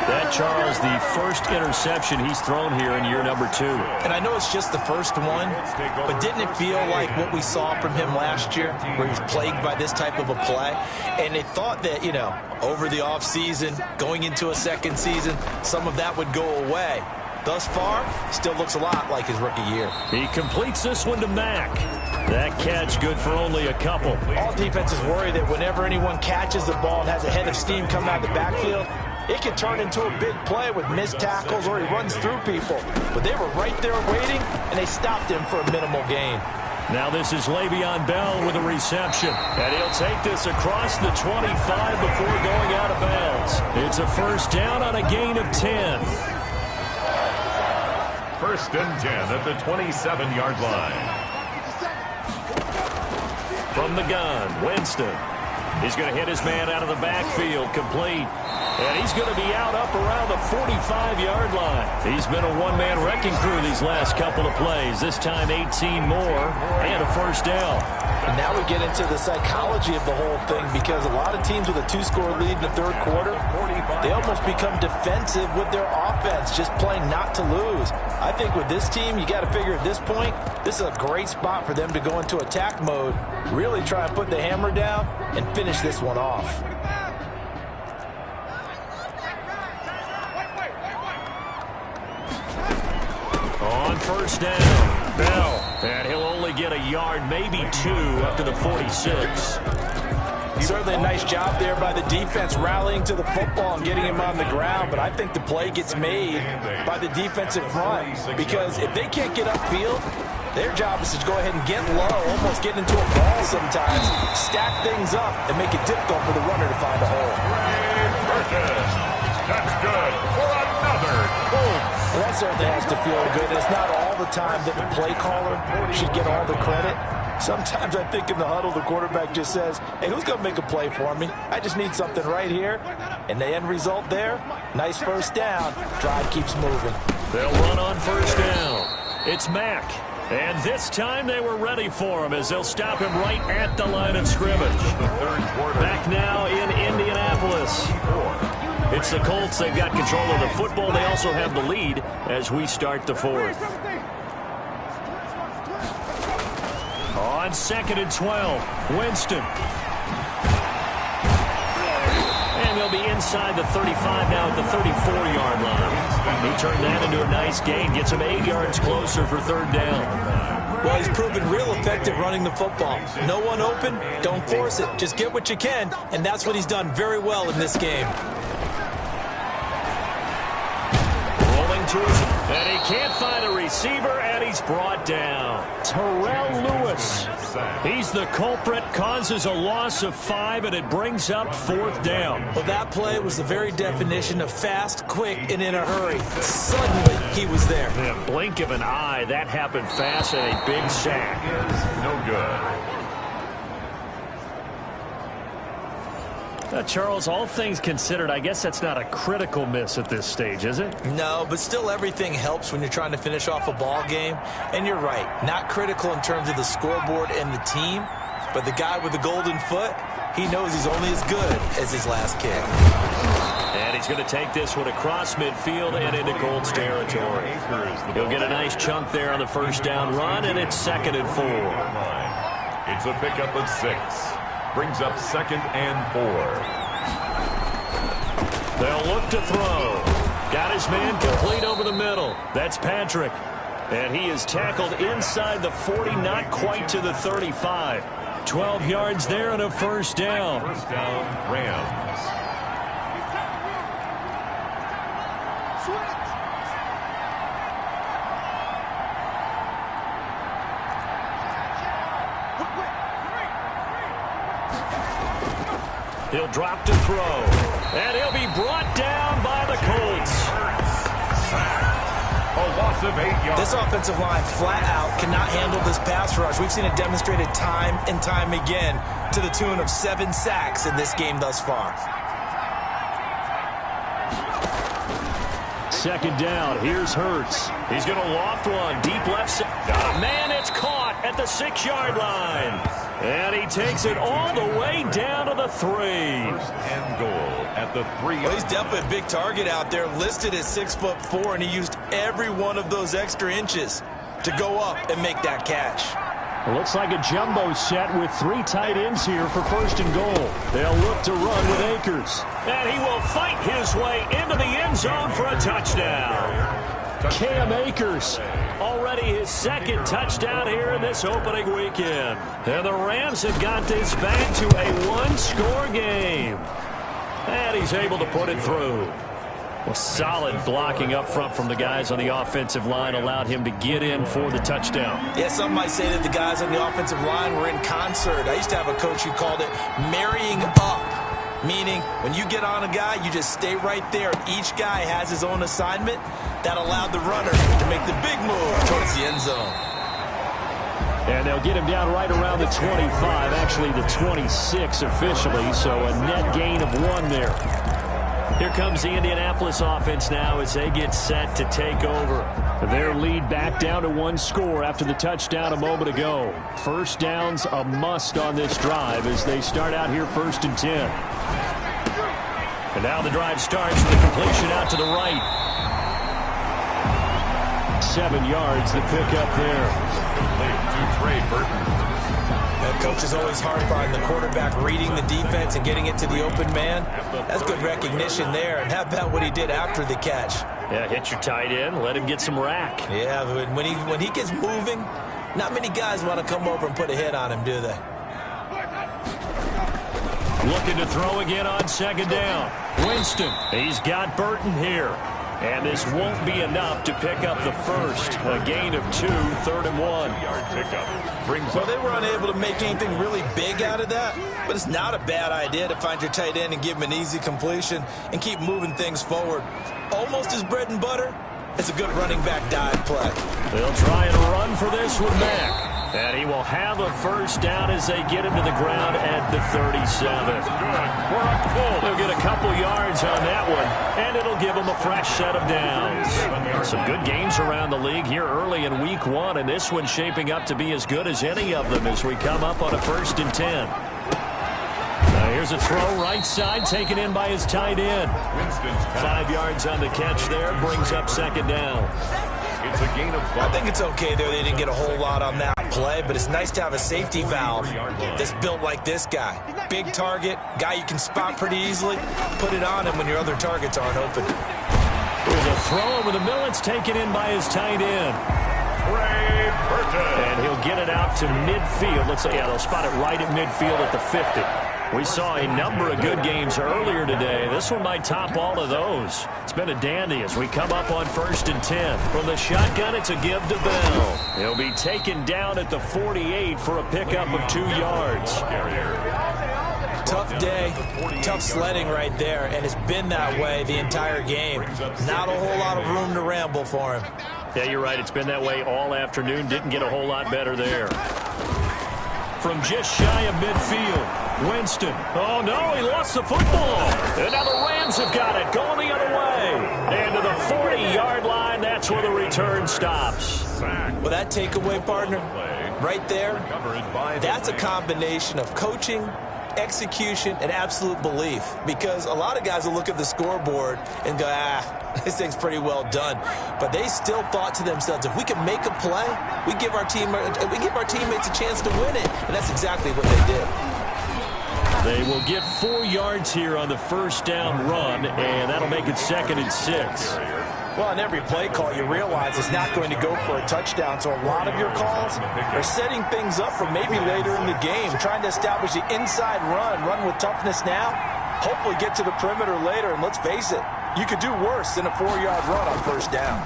A: That, Charles, the first interception he's thrown here in year number 2.
C: And I know it's just the first one, but didn't it feel like what we saw from him last year, where he was plagued by this type of a play? And they thought that, you know, over the offseason, going into a second season, some of that would go away. Thus far, still looks a lot like his rookie year.
A: He completes this one to Mack. That catch good for only a couple.
C: All defenses worry that whenever anyone catches the ball and has a head of steam coming out of the backfield, it can turn into a big play with missed tackles or he runs through people. But they were right there waiting, and they stopped him for a minimal gain.
A: Now this is Le'Veon Bell with a reception. And he'll take this across the 25 before going out of bounds. It's a 1st down on a gain of 10.
B: 1st and 10 at the 27-yard line.
A: From the gun, Winston. He's going to hit his man out of the backfield, complete. And he's going to be out up around the 45-yard line. He's been a one-man wrecking crew these last couple of plays. This time 18 more and a 1st down.
C: And now we get into the psychology of the whole thing, because a lot of teams with a 2-score lead in the 3rd quarter, they almost become defensive with their offense, just playing not to lose. I think with this team, you got to figure at this point, this is a great spot for them to go into attack mode, really try and put the hammer down and finish this one off.
A: On 1st down, Bell. And he'll only get a yard, maybe 2, up to the 46.
C: Certainly a nice job there by the defense rallying to the football and getting him on the ground, but I think the play gets made by the defensive front because if they can't get upfield, their job is to go ahead and get low, almost get into a ball sometimes, stack things up, and make it difficult for the runner to find a hole.
B: That's good for another Colts.
C: Well, that certainly has to feel good. It's not all the time that the play caller should get all the credit. Sometimes I think in the huddle, the quarterback just says, hey, who's going to make a play for me? I just need something right here. And the end result there, nice first down. Drive keeps moving.
A: They'll run on first down. It's Mack. And this time they were ready for him as they'll stop him right at the line of scrimmage. Back now in Indianapolis. It's the Colts. They've got control of the football. They also have the lead as we start the fourth. On 2nd and 12, Winston. And they'll be inside the 35 now at the 34-yard line. He turned that into a nice gain. Gets him 8 yards closer for third down.
C: Well, he's proven real effective running the football. No one open, don't force it. Just get what you can, and that's what he's done very well in this game.
A: To his, and he can't find a receiver, and he's brought down. Terrell Lewis. He's the culprit, causes a loss of 5, and it brings up fourth down.
C: Well, that play was the very definition of fast, quick, and in a hurry. Suddenly, he was there.
A: In a blink of an eye, that happened fast, and a big sack.
B: No good.
A: Charles, all things considered, I guess that's not a critical miss at this stage, is it?
C: No, but still everything helps when you're trying to finish off a ball game. And you're right, not critical in terms of the scoreboard and the team, but the guy with the golden foot, he knows he's only as good as his last kick.
A: And he's going to take this one across midfield and into Colts territory. He'll get a nice chunk there on the first down run, and it's 2nd and 4.
B: It's a pickup of 6. Brings up 2nd and 4.
A: They'll look to throw. Got his man complete over the middle. That's Patrick. And he is tackled inside the 40, not quite to the 35. 12 yards there and a first down.
B: First down, Rams.
A: He'll drop to throw. And he'll be brought down by the Colts.
B: A loss of 8 yards.
C: This offensive line flat out cannot handle this pass rush. We've seen it demonstrated time and time again to the tune of 7 sacks in this game thus far.
A: 2nd down. Here's Hurts. He's going to loft one. Deep left side. Oh, man, it's caught at the 6-yard line. And he takes it all the way down to the 3.
B: First and goal at the 3.
C: Well, he's definitely a big target out there, listed at 6'4", and he used every one of those extra inches to go up and make that catch.
A: It looks like a jumbo set with 3 tight ends here for 1st and goal. They'll look to run with Akers. And he will fight his way into the end zone for a touchdown. Cam Akers, already his 2nd touchdown here in this opening weekend. And the Rams have got this back to a 1-score game. And he's able to put it through. Well, solid blocking up front from the guys on the offensive line allowed him to get in for the touchdown.
C: Yeah, some might say that the guys on the offensive line were in concert. I used to have a coach who called it marrying up, meaning when you get on a guy, you just stay right there. Each guy has his own assignment. That allowed the runner to make the big move towards the end zone.
A: And they'll get him down right around the 25, actually the 26 officially, so a net gain of 1 there. Here comes the Indianapolis offense now as they get set to take over. Their lead back down to 1 score after the touchdown a moment ago. First down's a must on this drive as they start out here 1st and 10. And now the drive starts with a completion out to the right. 7 yards, the pickup there.
B: To Trey Burton.
C: And coach is always hard on the quarterback reading the defense and getting it to the open man. That's good recognition there. And how about what he did after the catch?
A: Yeah, hit your tight end, let him get some rack.
C: Yeah, but when he gets moving, not many guys want to come over and put a hit on him, do they?
A: Looking to throw again on second down. Winston, he's got Burton here. And this won't be enough to pick up the first. A gain of 2, 3rd and 1.
C: Well, they were unable to make anything really big out of that, but it's not a bad idea to find your tight end and give him an easy completion and keep moving things forward. Almost his bread and butter. It's a good running back dive play.
A: They'll try and run for this with Mack. And he will have a first down as they get him to the ground at the 37. They'll get a couple yards on that one, and it'll give them a fresh set of downs. Some good games around the league here early in week 1, and this one's shaping up to be as good as any of them as we come up on a 1st and 10. Here's a throw right side, taken in by his tight end. 5 yards on the catch there, brings up second down.
B: It's a gain of 5.
C: I think it's okay there. They didn't get a whole lot on that play, but it's nice to have a safety valve that's built like this guy. Big target, guy you can spot pretty easily. Put it on him when your other targets aren't open.
A: There's a throw over the middle. It's taken in by his tight end. And he'll get it out to midfield. Let's say, yeah, they'll spot it right at midfield at the 50. We saw a number of good games earlier today. This one might top all of those. It's been a dandy as we come up on 1st and 10. From the shotgun, it's a give to Bell. He'll be taken down at the 48 for a pickup of 2 yards.
C: Tough day, tough sledding right there, and it's been that way the entire game. Not a whole lot of room to ramble for him.
A: Yeah, you're right. It's been that way all afternoon. Didn't get a whole lot better there. From just shy of midfield, Winston. Oh, no, he lost the football. And now the Rams have got it, going the other way. And to the 40-yard line, that's where the return stops.
C: Well, that takeaway, partner, right there, that's a combination of coaching, execution, and absolute belief. Because a lot of guys will look at the scoreboard and go, this thing's pretty well done. But they still thought to themselves, if we can make a play, we give our teammates a chance to win it. And that's exactly what they did.
A: They will get 4 yards here on the first down run, and that'll make it 2nd and 6.
C: Well, in every play call, you realize it's not going to go for a touchdown. So a lot of your calls are setting things up for maybe later in the game, trying to establish the inside run with toughness now, hopefully get to the perimeter later. And let's face it, you could do worse than a 4-yard run on first down.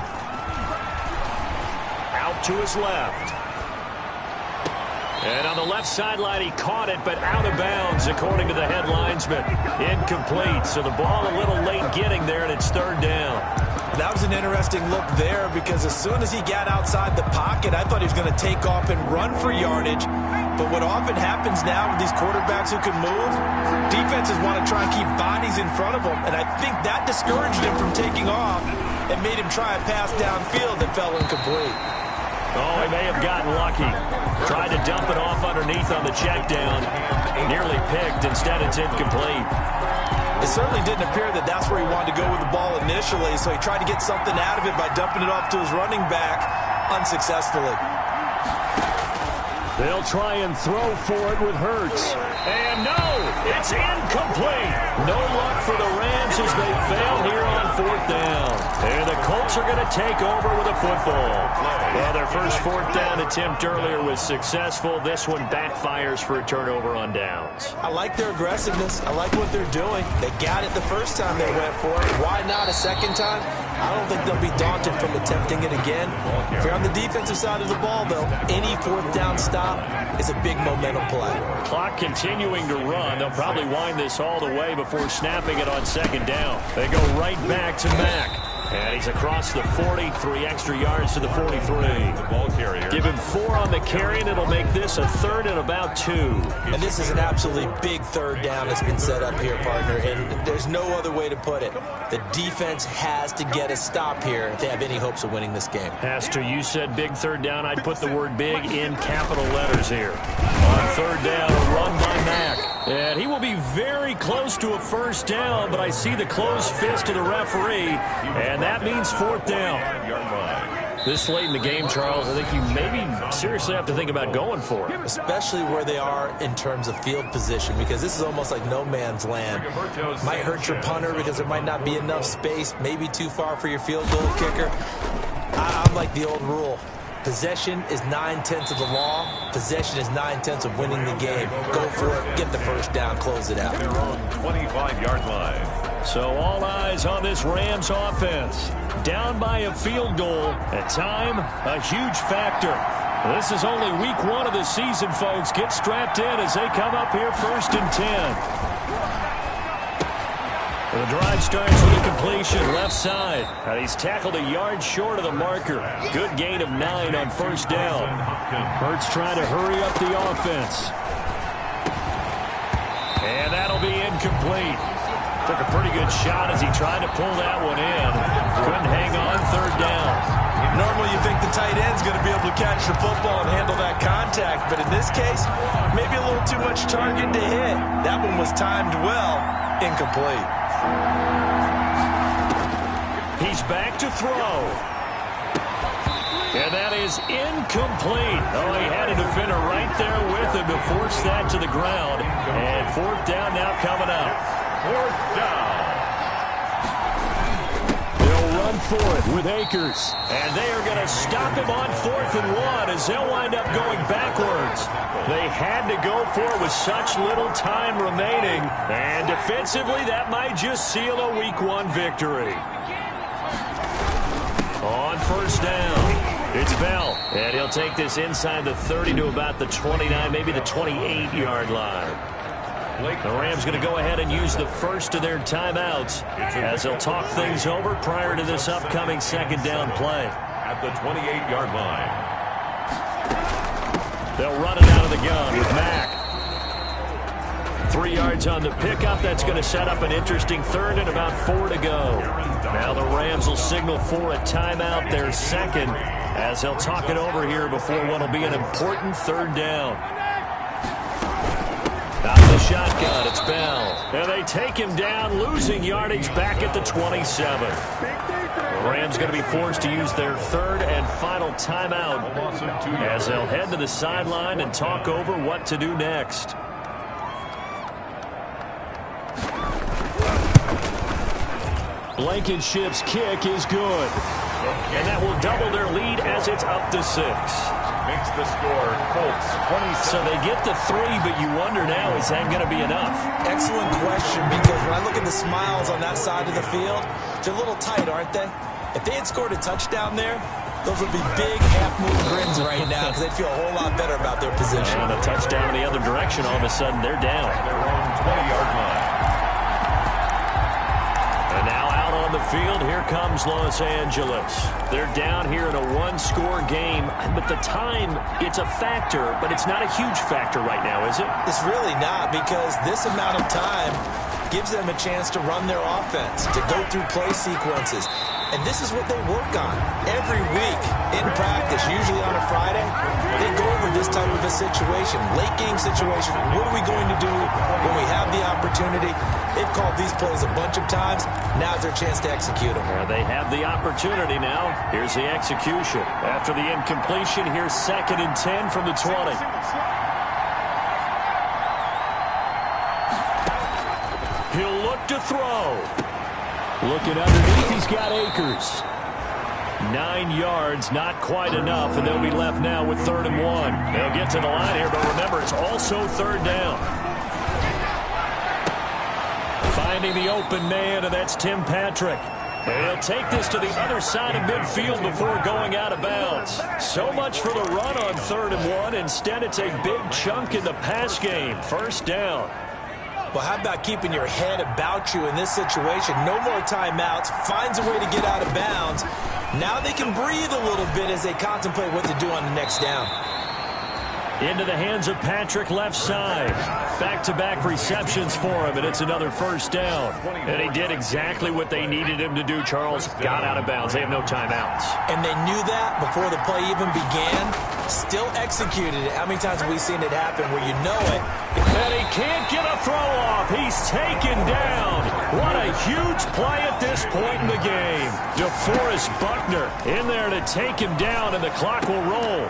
A: Out to his left. And on the left sideline, he caught it, but out of bounds, according to the head linesman. Incomplete, so the ball a little late getting there, and it's 3rd down.
C: That was an interesting look there because as soon as he got outside the pocket, I thought he was going to take off and run for yardage. But what often happens now with these quarterbacks who can move, defenses want to try and keep bodies in front of them. And I think that discouraged him from taking off and made him try a pass downfield that fell incomplete.
A: Oh, he may have gotten lucky. Tried to dump it off underneath on the check down. Nearly picked. Instead, it's incomplete.
C: It certainly didn't appear that that's where he wanted to go with the ball initially, so he tried to get something out of it by dumping it off to his running back unsuccessfully.
A: They'll try and throw for it with Hurts. And no, it's incomplete. No luck for the Rams as they fail here on 4th down. And the Colts are going to take over with a football. Well, their first 4th down attempt earlier was successful. This one backfires for a turnover on downs.
C: I like their aggressiveness. I like what they're doing. They got it the first time they went for it. Why not a second time? I don't think they'll be daunted from attempting it again. If you're on the defensive side of the ball, though, any 4th down stop is a big momentum play.
A: Clock continuing to run. They'll probably wind this all the way before snapping it on second down. They go right back to Mack. And he's across the 40, 3 extra yards to the 43.
B: The ball carrier.
A: Give him 4 on the carry, and it'll make this a 3rd and about 2.
C: And this is an absolutely big 3rd down that's been set up here, partner. And there's no other way to put it. The defense has to get a stop here if they have any hopes of winning this game.
A: Has to. You said big 3rd down. I'd put the word big in capital letters here. On 3rd down, a run by Mack. And he will be very close to a first down, but I see the closed fist of the referee, and that means 4th down. This late in the game, Charles, I think you maybe seriously have to think about going for it.
C: Especially where they are in terms of field position, because this is almost like no man's land. Might hurt your punter because there might not be enough space, maybe too far for your field goal kicker. I'm like the old rule. Possession is 9/10 of the law. Possession is 9/10 of winning the game. Go for it. Get the first down. Close it out.
B: Their own 25-yard line.
A: So all eyes on this Rams offense. Down by a field goal. At time, a huge factor. This is only week 1 of the season, folks. Get strapped in as they come up here 1st and 10. The drive starts with a completion left side. And he's tackled a yard short of the marker. Good gain of 9 on 1st down. Hurts trying to hurry up the offense. And that'll be incomplete. Took a pretty good shot as he tried to pull that one in. Couldn't hang on 3rd down.
C: Normally you think the tight end's going to be able to catch the football and handle that contact, but in this case, maybe a little too much target to hit. That one was timed well. Incomplete.
A: He's back to throw. And that is incomplete. Oh, he had a defender right there with him to force that to the ground. And 4th down now coming up.
B: 4th down.
A: They'll run for it with Akers. And they are going to stop him on 4th and 1 as they'll wind up going backwards. They had to go for it with such little time remaining. And defensively, that might just seal a week 1 victory. On 1st down, it's Bell. And he'll take this inside the 30 to about the 29, maybe the 28-yard line. The Rams going to go ahead and use the first of their timeouts as they'll talk things over prior to this upcoming 2nd down play.
B: At the 28-yard line.
A: They'll run it out of the gun with Mack. 3 yards on the pickup. That's going to set up an interesting 3rd and about 4 to go. Now the Rams will signal for a timeout, their 2nd, as they'll talk it over here before what will be an important 3rd down. Out of the shotgun, it's Bell. And they take him down, losing yardage back at the 27. The Rams going to be forced to use their 3rd and final timeout as they'll head to the sideline and talk over what to do next. Blankenship's kick is good. And that will double their lead as it's up to 6.
B: Makes the score Colts 27.
A: So they get the 3, but you wonder now, is that going to be enough?
C: Excellent question, because when I look at the smiles on that side of the field, they're a little tight, aren't they? If they had scored a touchdown there, those would be big half-moon grins right now because they'd feel a whole lot better about their position.
A: And a touchdown in the other direction, all of a sudden they're down.
B: Their own 20-yard line.
A: And now out on the field, here comes Los Angeles. They're down here in a 1-score game, but the time, it's a factor, but it's not a huge factor right now, is it?
C: It's really not, because this amount of time gives them a chance to run their offense, to go through play sequences. And this is what they work on every week in practice, usually on a Friday. They go over this type of a situation, late game situation. What are we going to do when we have the opportunity? They've called these plays a bunch of times. Now's their chance to execute them.
A: Well, they have the opportunity now. Here's the execution. After the incompletion, here's 2nd and 10 from the 20. He'll look to throw. Looking underneath, he's got Akers. 9 yards, not quite enough, and they'll be left now with 3rd and 1. They'll get to the line here, but remember, it's also 3rd down. Finding the open man, and that's Tim Patrick. And he'll take this to the other side of midfield before going out of bounds. So much for the run on 3rd and 1. Instead, it's a big chunk in the pass game. 1st down.
C: Well, how about keeping your head about you in this situation? No more timeouts. Finds a way to get out of bounds. Now they can breathe a little bit as they contemplate what to do on the next down.
A: Into the hands of Patrick, left side. Back-to-back receptions for him, and it's another 1st down. And he did exactly what they needed him to do, Charles. Got out of bounds. They have no timeouts.
C: And they knew that before the play even began. Still executed it. How many times have we seen it happen where you know it?
A: And he can't get a throw off. He's taken down. What a huge play at this point in the game. DeForest Buckner in there to take him down, and the clock will roll.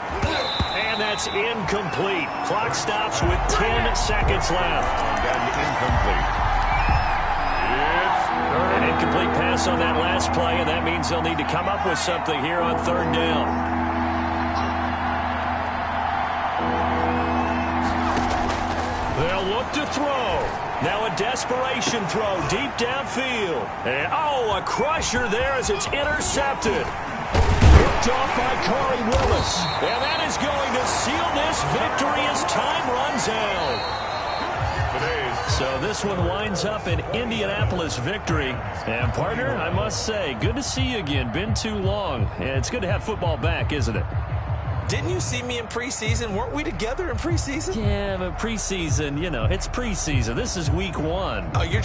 A: And that's incomplete. Clock stops with 10 seconds left.
B: And incomplete.
A: An incomplete pass on that last play, and that means they'll need to come up with something here on 3rd down. to throw. Now a desperation throw deep downfield. And, a crusher there as it's intercepted. Picked off by Corey Willis. And that is going to seal this victory as time runs out. So this one winds up an Indianapolis victory. And, partner, I must say, good to see you again. Been too long. And it's good to have football back, isn't it?
C: Didn't you see me in preseason? Weren't we together in preseason?
A: Yeah, but preseason, it's preseason. This is week 1.
C: Oh, you're